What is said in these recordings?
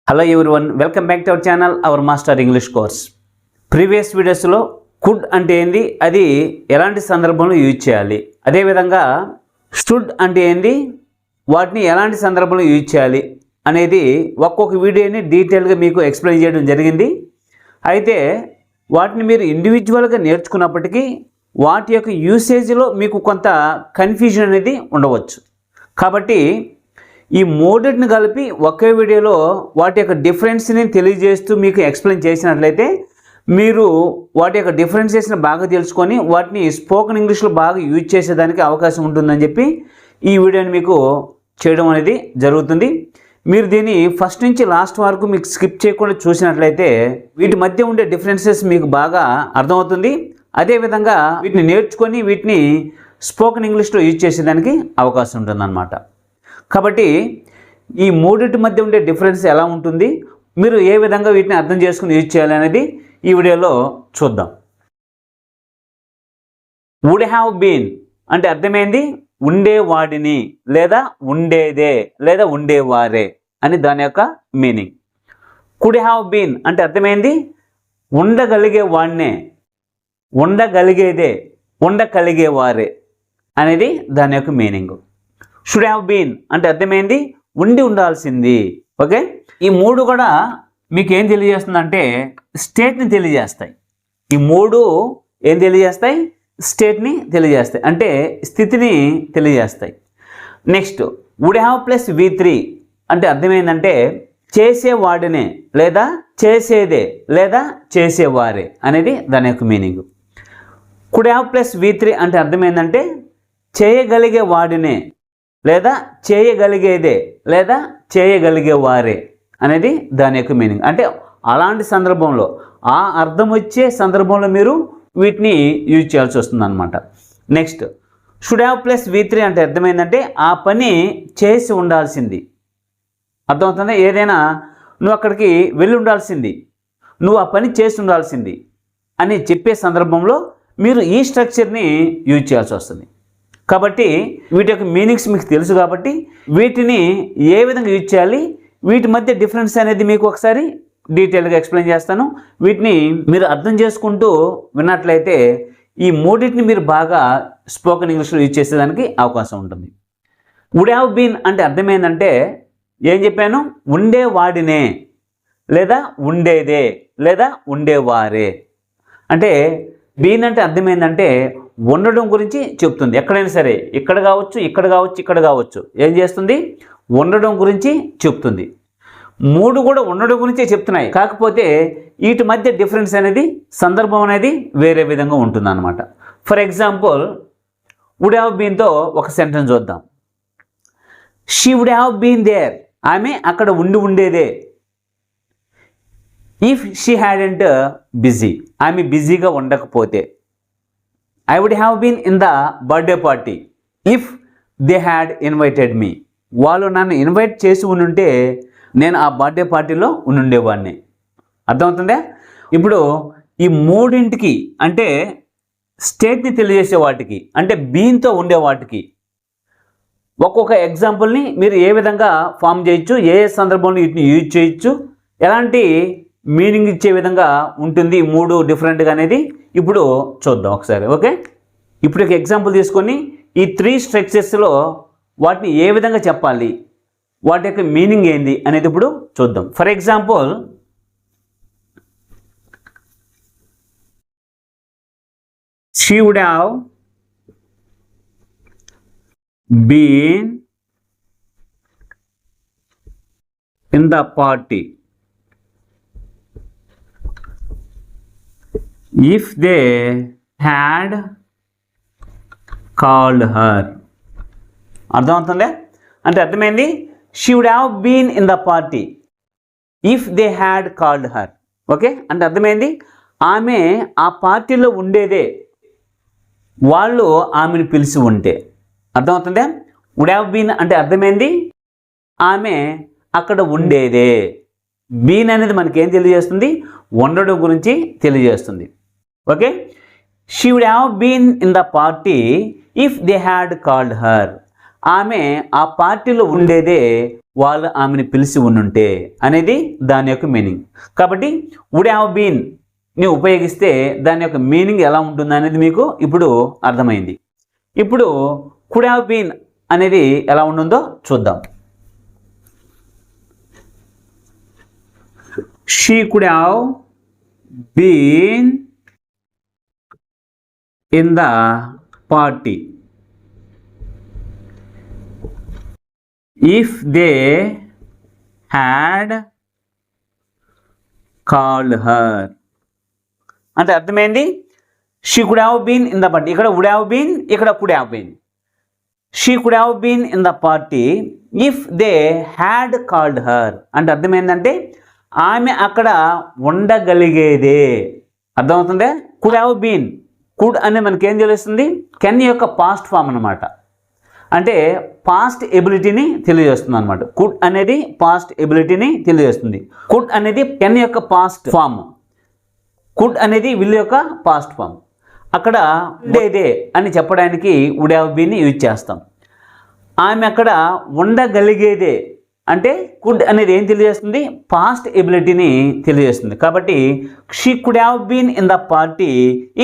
Hello everyone, welcome back to our channel, our master English course. Previous videos లో could అంటే ఏంది, అది ఎలాంటి సందర్భంలో యూజ్ చేయాలి, అదే విధంగా stood అంటే ఏంది, వాటిని ఎలాంటి సందర్భంలో యూజ్ చేయాలి అనేది ఒక్కొక్క వీడియోని డీటెయిల్గా మీకు ఎక్స్ప్లెయిన్ చేయడం జరిగింది. అయితే వాటిని మీరు ఇండివిజువల్గా నేర్చుకున్నప్పటికీ వాటి యొక్క యూసేజ్లో మీకు కొంత కన్ఫ్యూజన్ అనేది ఉండవచ్చు. కాబట్టి ఈ మూడింటిని కలిపి ఒకే వీడియోలో వాటి యొక్క డిఫరెన్స్ని తెలియజేస్తూ మీకు ఎక్స్ప్లెయిన్ చేసినట్లయితే మీరు వాటి యొక్క డిఫరెన్సెస్ని బాగా తెలుసుకొని వాటిని స్పోకెన్ ఇంగ్లీష్లో బాగా యూజ్ చేసేదానికి అవకాశం ఉంటుందని చెప్పి ఈ వీడియోని మీకు చేయడం అనేది జరుగుతుంది. మీరు దీన్ని ఫస్ట్ నుంచి లాస్ట్ వరకు మీకు స్కిప్ చేయకుండా చూసినట్లయితే వీటి మధ్య ఉండే డిఫరెన్సెస్ మీకు బాగా అర్థమవుతుంది. అదేవిధంగా వీటిని నేర్చుకొని వీటిని స్పోకెన్ ఇంగ్లీష్లో యూజ్ చేసేదానికి అవకాశం ఉంటుందన్నమాట. కాబట్టి ఈ మూడింటి మధ్య ఉండే డిఫరెన్స్ ఎలా ఉంటుంది, మీరు ఏ విధంగా వీటిని అర్థం చేసుకుని యూజ్ చేయాలి అనేది ఈ వీడియోలో చూద్దాం. వుడ్ హ్యావ్ బీన్ అంటే అర్థమైంది ఉండేవాడిని లేదా ఉండేదే లేదా ఉండేవారే అని దాని యొక్క మీనింగ్. కుడ్ హ్యావ్ బీన్ అంటే అర్థమైంది ఉండగలిగే వాడినే, ఉండగలిగేదే, ఉండగలిగేవారే అనేది దాని యొక్క మీనింగ్. షుడ్ హ్యావ్ బీన్ అంటే అర్థమైంది ఉండి ఉండాల్సింది. ఓకే, ఈ మూడు కూడా మీకు ఏం తెలియజేస్తుందంటే స్టేట్ని తెలియజేస్తాయి. ఈ మూడు ఏం తెలియజేస్తాయి, స్టేట్ని తెలియజేస్తాయి, అంటే స్థితిని తెలియజేస్తాయి. Next would have plus V3 అంటే అర్థమైందంటే చేసేవాడినే లేదా చేసేదే లేదా చేసేవారే అనేది దాని యొక్క meaning. Could have plus V3 అంటే అర్థమైందంటే చేయగలిగే వాడినే లేదా చేయగలిగేదే లేదా చేయగలిగేవారే అనేది దాని యొక్క మీనింగ్. అంటే అలాంటి సందర్భంలో ఆ అర్థం వచ్చే సందర్భంలో మీరు వీటిని యూజ్ చేయాల్సి వస్తుంది అనమాట. Next should have plus V3 అంటే అర్థమైందంటే ఆ పని చేసి ఉండాల్సింది. అర్థమవుతుందా, ఏదైనా నువ్వు అక్కడికి వెళ్ళి ఉండాల్సింది, నువ్వు ఆ పని చేసి ఉండాల్సింది అని చెప్పే సందర్భంలో మీరు ఈ స్ట్రక్చర్ని యూజ్ చేయాల్సి వస్తుంది. కాబట్టి వీటి యొక్క మీనింగ్స్ మీకు తెలుసు కాబట్టి వీటిని ఏ విధంగా యూజ్ చేయాలి, వీటి మధ్య డిఫరెన్స్ అనేది మీకు ఒకసారి డీటెయిల్గా ఎక్స్ప్లెయిన్ చేస్తాను. వీటిని మీరు అర్థం చేసుకుంటూ విన్నట్లయితే ఈ మూడింటిని మీరు బాగా స్పోకెన్ ఇంగ్లీష్లో యూజ్ చేసేదానికి అవకాశం ఉంటుంది. వుడ్ హ్యావ్ బీన్ అంటే అర్థమైందంటే ఏం చెప్పాను, ఉండేవాడినే లేదా ఉండేదే లేదా ఉండేవారే. అంటే బీన్ అంటే అర్థమైందంటే ఉండడం గురించి చెప్తుంది. ఎక్కడైనా సరే, ఇక్కడ కావచ్చు, ఇక్కడ కావచ్చు, ఇక్కడ కావచ్చు, ఏం చేస్తుంది, ఉండడం గురించి చెప్తుంది. మూడు కూడా ఉండడం గురించే చెప్తున్నాయి, కాకపోతే వీటి మధ్య డిఫరెన్స్ అనేది సందర్భం అనేది వేరే విధంగా ఉంటుంది అనమాట. ఫర్ ఎగ్జాంపుల్ వుడ్ హ్యావ్ బీన్తో ఒక సెంటెన్స్ చూద్దాం. She would have been there, ఆమె అక్కడ ఉండి ఉండేదే. ఇఫ్ షీ హ్యాడెంట్ బిజీ, ఆమె బిజీగా ఉండకపోతే. I would have been in the birthday party if they had invited me. వాళ్ళు నన్ను ఇన్వైట్ చేసి ఉండుంటే నేను ఆ బర్త్డే పార్టీలో ఉండేవాడిని. అర్థమవుతుందా? ఇప్పుడు ఈ మూడింటికి అంటే స్టేట్ని తెలియజేసే వాటికి అంటే బీన్తో ఉండే వాటికి ఒక్కొక్క ఎగ్జాంపుల్ని మీరు ఏ విధంగా ఫామ్ చేయొచ్చు, ఏ సందర్భంలో వీటిని యూజ్ చేయొచ్చు, ఎలాంటి మీనింగ్ ఇచ్చే విధంగా ఉంటుంది ఈ మూడు డిఫరెంట్గా అనేది ఇప్పుడు చూద్దాం ఒకసారి. ఓకే, ఇప్పుడు ఒక ఎగ్జాంపుల్ తీసుకొని ఈ 3 స్ట్రక్చర్స్లో వాటిని ఏ విధంగా చెప్పాలి, వాటి యొక్క మీనింగ్ ఏంది అనేది ఇప్పుడు చూద్దాం. For example she would have been in the party if they had called her. అర్థమవుతుందా, అంటే అర్థమైంది she would have been in the party if they had called her. Okay, అంటే అర్థమైంది ఆమె ఆ పార్టీలో ఉండేదే వాళ్ళు ఆమెను పిలిచి ఉంటే. అర్థమవుతుందా, would have been అంటే అర్థమైంది ఆమె అక్కడ ఉండేదే. బీన్ అనేది మనకేం తెలియజేస్తుంది, ఉండడం గురించి తెలియజేస్తుంది. Okay, she would have been in the party if they had called her. ఆమె ఆ పార్టీలో ఉండేదే వాళ్ళు ఆమెను పిలిచి ఉండుంటే అనేది దాని యొక్క మీనింగ్. కాబట్టి వుడ్ హ్యావ్ బీన్ ని ఉపయోగిస్తే దాని యొక్క మీనింగ్ ఎలా ఉంటుంది అనేది మీకు ఇప్పుడు అర్థమైంది. ఇప్పుడు కుడ్ హ్యావ్ బీన్ అనేది ఎలా ఉంటుందో చూద్దాం. She could have been in the party if they had called her. అంటే అర్థమైంది. She could have been in the party, ఇక్కడ వుడ్ హ్యావ్ బీన్, ఇక్కడ could have been. She could have been in the party if they had called her. అంటే అర్థమైందంటే ఆమె అక్కడ ఉండగలిగేదే. అర్థమవుతుందే. కుడ్ హ్యావ్ బీన్, కుడ్ అనేది మనకేం తెలుస్తుంది, కెన్ యొక్క పాస్ట్ ఫామ్ అనమాట. అంటే పాస్ట్ ఎబిలిటీని తెలియజేస్తుంది అనమాట. కుడ్ అనేది పాస్ట్ ఎబిలిటీని తెలియజేస్తుంది. కుడ్ అనేది కెన్ యొక్క పాస్ట్ ఫామ్, కుడ్ అనేది విల్ యొక్క పాస్ట్ ఫామ్. అక్కడ ఉండేదే అని చెప్పడానికి వుడ్ హ్యావ్ బీన్ని యూజ్ చేస్తాం. ఆమె అక్కడ ఉండగలిగేదే అంటే కుడ్ అనేది ఏం తెలియజేస్తుంది, పాస్ట్ ఎబిలిటీని తెలియజేస్తుంది. కాబట్టి she could have been in the party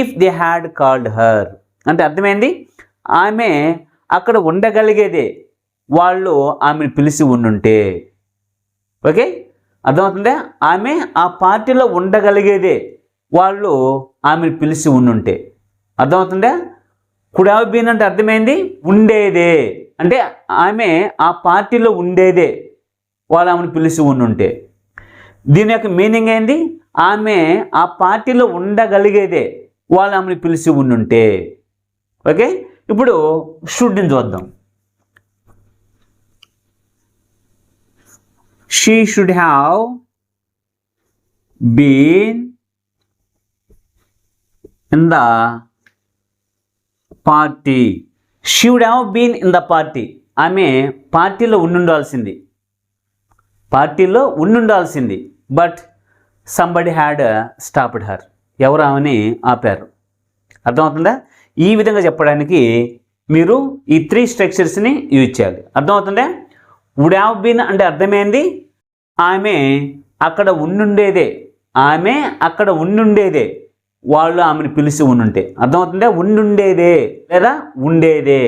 if they had called her. అంటే అర్థమైంది, ఆమె అక్కడ ఉండగలిగేదే వాళ్ళు ఆమెను పిలిచి ఉండుంటే. ఓకే, అర్థమవుతుందా. ఆమె ఆ పార్టీలో ఉండగలిగేదే వాళ్ళు ఆమెను పిలిచి ఉండుంటే. అర్థమవుతుందా. కుడ్ హ్యావ్ బీన్ అంటే అర్థమైంది, ఉండేదే అంటే ఆమె ఆ పార్టీలో ఉండేదే వాళ్ళు ఆమెను పిలిచి ఉండుంటే. దీని యొక్క మీనింగ్ ఏంది, ఆమె ఆ పార్టీలో ఉండగలిగేదే వాళ్ళు ఆమెను పిలిచి ఉండుంటే. ఓకే, ఇప్పుడు షుడ్ని చూద్దాం. She should have been in the party. She would have been in the party. ఆమె పార్టీలో ఉండాల్సింది, పార్టీలో ఉండాల్సింది. But somebody had stopped her. ఎవరు ఆమెని ఆపారు. అర్థమవుతుందా. ఈ విధంగా చెప్పడానికి మీరు ఈ 3 స్ట్రక్చర్స్ని యూజ్ చేయాలి. అర్థమవుతుందా. వుడ్ హ్యావ్ బీన్ అంటే అర్థమైంది, ఆమె అక్కడ ఉండుండేదే, ఆమె అక్కడ ఉండుండేదే వాళ్ళు ఆమెను పిలిచి ఉండుంటే. అర్థమవుతుందా. ఉండుండేదే లేదా ఉండేదే,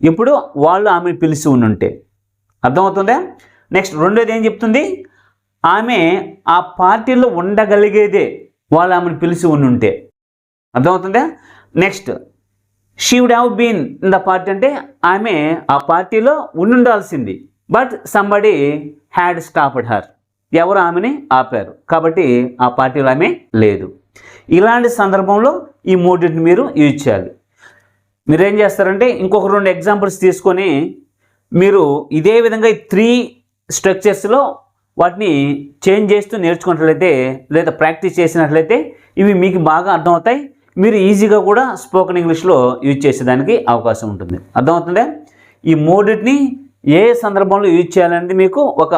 ఇప్పుడు వాళ్ళు ఆమెను పిలిచి ఉండుంటే. అర్థమవుతుందా. నెక్స్ట్ రెండోది ఏం చెప్తుంది, ఆమె ఆ పార్టీలో ఉండగలిగేదే వాళ్ళు ఆమెను పిలిచి ఉండుంటే. అర్థమవుతుందా. Next she would have been in the party అంటే ఆమె ఆ పార్టీలో ఉండాల్సింది. But somebody had stopped her. ఎవరు ఆమెని ఆపారు, కాబట్టి ఆ పార్టీలో ఆమె లేదు. ఇలాంటి సందర్భంలో ఈ మూడింటిని మీరు యూజ్ చేయాలి. మీరేం చేస్తారంటే ఇంకొక 2 ఎగ్జాంపుల్స్ తీసుకొని మీరు ఇదే విధంగా ఈ 3 స్ట్రక్చర్స్లో వాటిని చేంజ్ చేస్తూ నేర్చుకున్నట్లయితే లేదా ప్రాక్టీస్ చేసినట్లయితే ఇవి మీకు బాగా అర్థమవుతాయి. మీరు ఈజీగా కూడా స్పోకెన్ ఇంగ్లీష్లో యూజ్ చేసేదానికి అవకాశం ఉంటుంది. అర్థమవుతుందా. ఈ మూడింటిని ఏ సందర్భంలో యూజ్ చేయాలనేది మీకు ఒక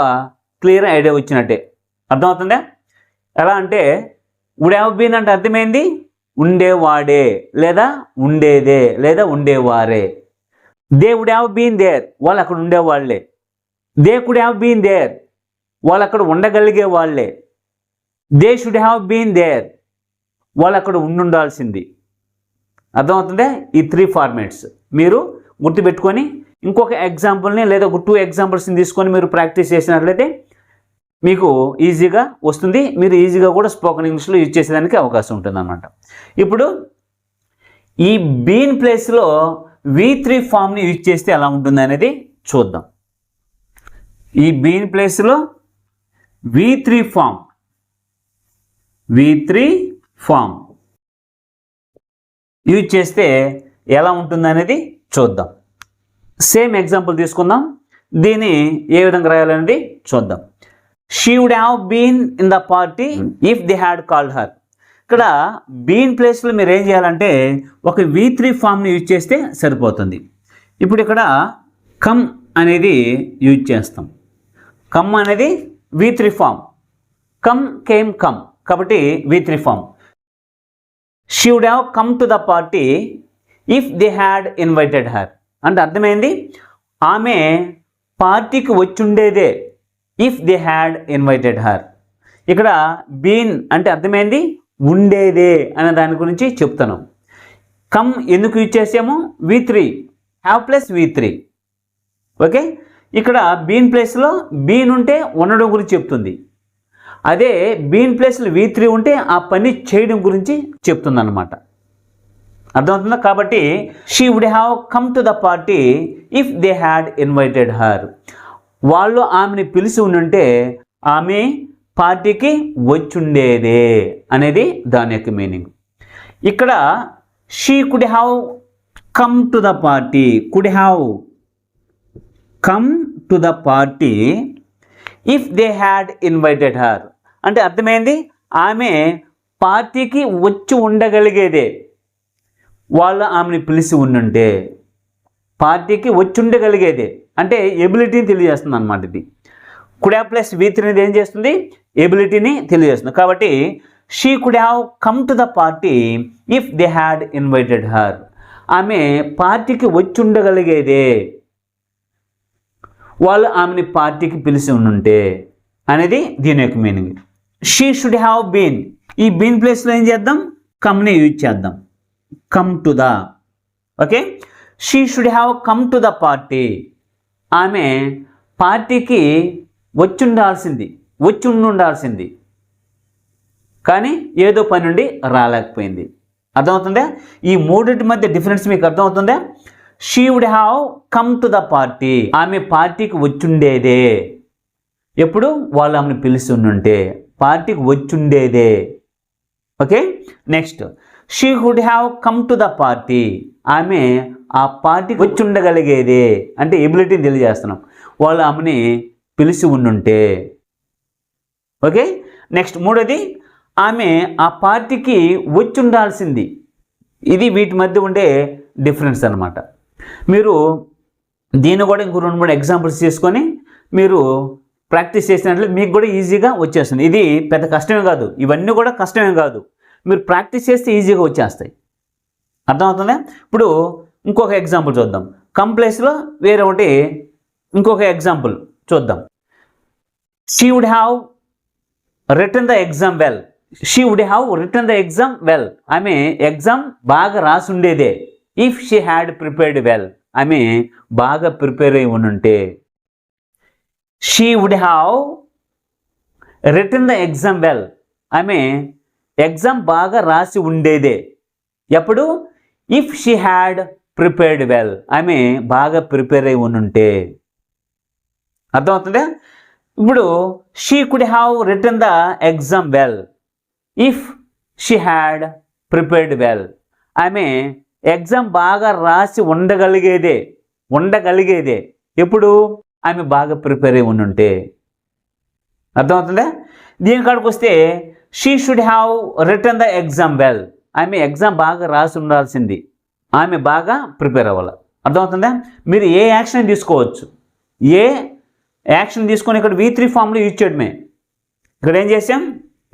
క్లియర్ ఐడియా వచ్చినట్టే. అర్థమవుతుందా. ఎలా అంటే వుడ్ హ్యావ్ బీన్ అంటే అర్థమైంది, ఉండేవాడే లేదా ఉండేదే లేదా ఉండేవారే. They would have been there, వాళ్ళు అక్కడ ఉండేవాళ్లే. They could have been there, వాళ్ళు అక్కడ ఉండగలిగే వాళ్ళే. They should have been there, వాళ్ళు అక్కడ ఉండాల్సింది. అర్థమవుతుందే. ఈ 3 ఫార్మాట్స్ మీరు గుర్తుపెట్టుకొని ఇంకొక ఎగ్జాంపుల్ని లేదా ఒక 2 ఎగ్జాంపుల్స్ని తీసుకొని మీరు ప్రాక్టీస్ చేసినట్లయితే మీకు ఈజీగా వస్తుంది. మీరు ఈజీగా కూడా స్పోకెన్ ఇంగ్లీష్లో యూజ్ చేసేదానికి అవకాశం ఉంటుంది అన్నమాట. ఇప్పుడు ఈ బీన్ ప్లేస్లో V3 ఫామ్ని యూజ్ చేస్తే ఎలా ఉంటుంది అనేది చూద్దాం. ఈ బీన్ ప్లేస్లో V3 ఫామ్ యూజ్ చేస్తే ఎలా ఉంటుంది అనేది చూద్దాం. సేమ్ ఎగ్జాంపుల్ తీసుకుందాం. దీన్ని ఏ విధంగా రాయాలనేది చూద్దాం. She would have been in the party if they had called her. ఇక్కడ బీన్ ప్లేస్లో మీరు ఏం చేయాలంటే ఒక V3 ఫామ్ని యూజ్ చేస్తే సరిపోతుంది. ఇప్పుడు ఇక్కడ కమ్ అనేది యూజ్ చేస్తాం. కమ్ అనేది V3 form. Come came come కాబట్టి V3 form. She would have come to the party if they had invited her. అంటే అర్థమైంది, ఆమె పార్టీకి వచ్చుండేదే if they had invited her. ఇక్కడ బీన్ అంటే అర్థమైంది ఉండేదే అనే దాని గురించి చెప్తాను. కమ్ ఎందుకు యూజ్ చేసాము? V3 have plus V3. Okay, ఇక్కడ బీన్ ప్లేస్లో బీన్ ఉంటే ఉండడం గురించి చెప్తుంది. అదే బీన్ ప్లేస్లో V3 ఉంటే ఆ పని చేయడం గురించి చెప్తుంది అన్నమాట. అర్థమవుతుందా? కాబట్టి she would have come to the party if they had invited her. వాళ్ళు ఆమెని పిలిచి ఉండుంటే ఆమె పార్టీకి వచ్చుండేదే అనేది దాని యొక్క మీనింగ్. ఇక్కడ she could have come to the party, could have come to the party if they had invited her. అంటే అర్థమైంది ఆమె పార్టీకి వచ్చి ఉండగలిగేదే వాళ్ళు ఆమెని పిలిచి ఉండుంటే. పార్టీకి వచ్చి ఉండగలిగేదే అంటే ఎబిలిటీని తెలియజేస్తుంది అనమాట. ఇది కుడ్ హ్యావ్ ప్లస్ V3 అనేది ఏం చేస్తుంది? ఎబిలిటీని తెలియజేస్తుంది. కాబట్టి she could have come to the party if they had invited her. ఆమె పార్టీకి వచ్చి ఉండగలిగేదే వాళ్ళు ఆమెని పార్టీకి పిలిచి ఉండుంటే అనేది దీని యొక్క meaning. She should have been, ఈ బీన్ ప్లేస్లో ఏం చేద్దాం? కమ్ని యూజ్ చేద్దాం. Come to the. Okay, she should have come to the party. ఆమె పార్టీకి వచ్చి ఉండాల్సింది కానీ ఏదో పని నుండి రాలేకపోయింది. అర్థమవుతుందా? ఈ మూడింటి మధ్య డిఫరెన్స్ మీకు అర్థమవుతుందా? She would have come to the party, ఆమె పార్టీకి వచ్చుండేదే. ఎప్పుడు? వాళ్ళు ఆమెను పిలుస్తుంటే పార్టీకి వచ్చుండేదే. Okay, next she would have come to the party, ఆమె ఆ పార్టీకి వచ్చి ఉండగలిగేదే అంటే ఎబిలిటీని తెలియజేస్తున్నాం. వాళ్ళు ఆమెని పిలిచి ఉండుంటే. ఓకే, నెక్స్ట్ మూడోది ఆమె ఆ పార్టీకి వచ్చి ఉండాల్సింది. ఇది వీటి మధ్య ఉండే డిఫరెన్స్ అన్నమాట. మీరు దీన్ని కూడా ఇంకో 2-3 ఎగ్జాంపుల్స్ చేసుకొని మీరు ప్రాక్టీస్ చేసినట్లు మీకు కూడా ఈజీగా వచ్చేస్తుంది. ఇది పెద్ద కష్టమే కాదు, ఇవన్నీ కూడా కష్టమే కాదు. మీరు ప్రాక్టీస్ చేస్తే ఈజీగా వచ్చేస్తాయి. అర్థమవుతుందా? ఇప్పుడు ఇంకొక ఎగ్జాంపుల్ చూద్దాం. కమ్ ప్లేస్లో వేరే ఒకటి ఇంకొక ఎగ్జాంపుల్ చూద్దాం. She would have written the exam well. She would have written the exam well. ఆమె ఎగ్జామ్ బాగా రాసుండేదే. If she had prepared well, ఆమె బాగా ప్రిపేర్ అయి ఉండుంటే. She would have written the exam well, ఆమె ఎగ్జామ్ బాగా రాసి ఉండేదే. ఎప్పుడు? If she had prepared well, ఆమె బాగా ప్రిపేర్ అయి ఉండుంటే. అర్థమవుతుందా? ఇప్పుడు she could have written the exam well if she had prepared well, ఆమె ఎగ్జామ్ బాగా రాసి ఉండగలిగేదే. ఎప్పుడు? ఆమె బాగా ప్రిపేర్ అయి ఉండుంటే. అర్థమవుతుందా? దీని కాడికి వస్తే she should have written the exam well, ఆమె ఎగ్జామ్ బాగా రాసి ఉండాల్సింది, ఆమె బాగా ప్రిపేర్ అవ్వాలి. అర్థమవుతుందా? మీరు ఏ యాక్షన్ తీసుకోవచ్చు, ఏ యాక్షన్ తీసుకొని ఇక్కడ V3 ఫామ్లో యూజ్ చేయడమే. ఇక్కడ ఏం చేసాం?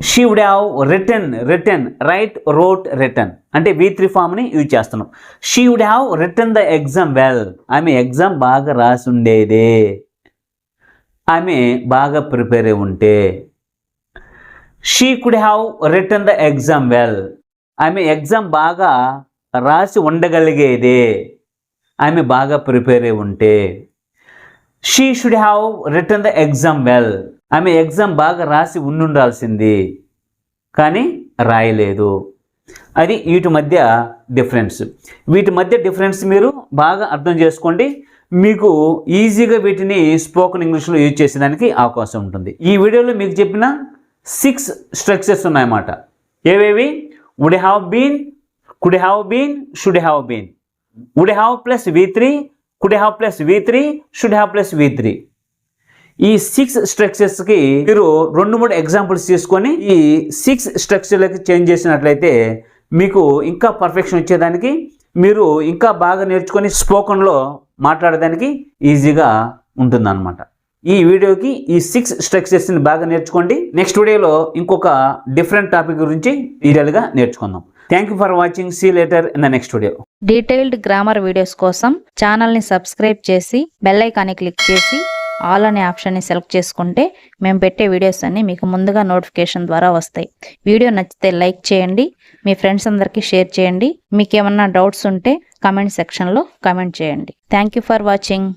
She would have written write wrote written అంటే V3 ఫామ్ని యూజ్ చేస్తున్నాం. She would have written the exam well, ఆమె ఎగ్జామ్ బాగా రాసి ఉండేదే, ఆమె బాగా ప్రిపేర్ అయి ఉంటే. She could have written the exam well, ఆమె ఎగ్జామ్ బాగా రాసి ఉండగలిగేదే, ఆమె బాగా ప్రిపేర్ అయి ఉంటే. She should have written the exam well, ఆమె ఎగ్జామ్ బాగా రాసి ఉండాల్సింది కానీ రాయలేదు. అది వీటి మధ్య డిఫరెన్స్. వీటి మధ్య డిఫరెన్స్ మీరు బాగా అర్థం చేసుకోండి. మీకు ఈజీగా వీటిని స్పోకెన్ ఇంగ్లీష్లో యూజ్ చేసేదానికి అవకాశం ఉంటుంది. ఈ వీడియోలో మీకు చెప్పిన 6 స్ట్రక్చర్స్ ఉన్నాయన్నమాట. ఏవేవి? Would have been, could have been, should have been. Would have plus V3, could have plus V3, should have plus V3. ఈ 6 స్ట్రక్చర్స్కి మీరు 2-3 ఎగ్జాంపుల్స్ తీసుకొని ఈ 6 స్ట్రక్చర్లకి చేంజ్ చేసినట్లయితే మీకు ఇంకా పర్ఫెక్షన్ వచ్చేదానికి, మీరు ఇంకా బాగా నేర్చుకొని స్పోకన్లో మాట్లాడడానికి ఈజీగా ఉంటుందన్నమాట. ఈ వీడియోకి ఈ 6 స్ట్రక్చర్స్ని బాగా నేర్చుకోండి. నెక్స్ట్ వీడియోలో ఇంకొక డిఫరెంట్ టాపిక్ గురించి డీటెయిల్గా నేర్చుకుందాం. Thank you for watching. See later in the next video. Detailed grammar videos కోసం ఛానల్ని సబ్స్క్రైబ్ చేసి బెల్ ఐకాన్ని క్లిక్ చేసి ఆల్ అనే ఆప్షన్ని సెలెక్ట్ చేసుకుంటే మేము పెట్టే వీడియోస్ అన్నీ మీకు ముందుగా నోటిఫికేషన్ ద్వారా వస్తాయి. వీడియో నచ్చితే లైక్ చేయండి, మీ ఫ్రెండ్స్ అందరికీ షేర్ చేయండి. మీకు ఏమన్నా డౌట్స్ ఉంటే కామెంట్ సెక్షన్లో కామెంట్ చేయండి. Thank you for watching.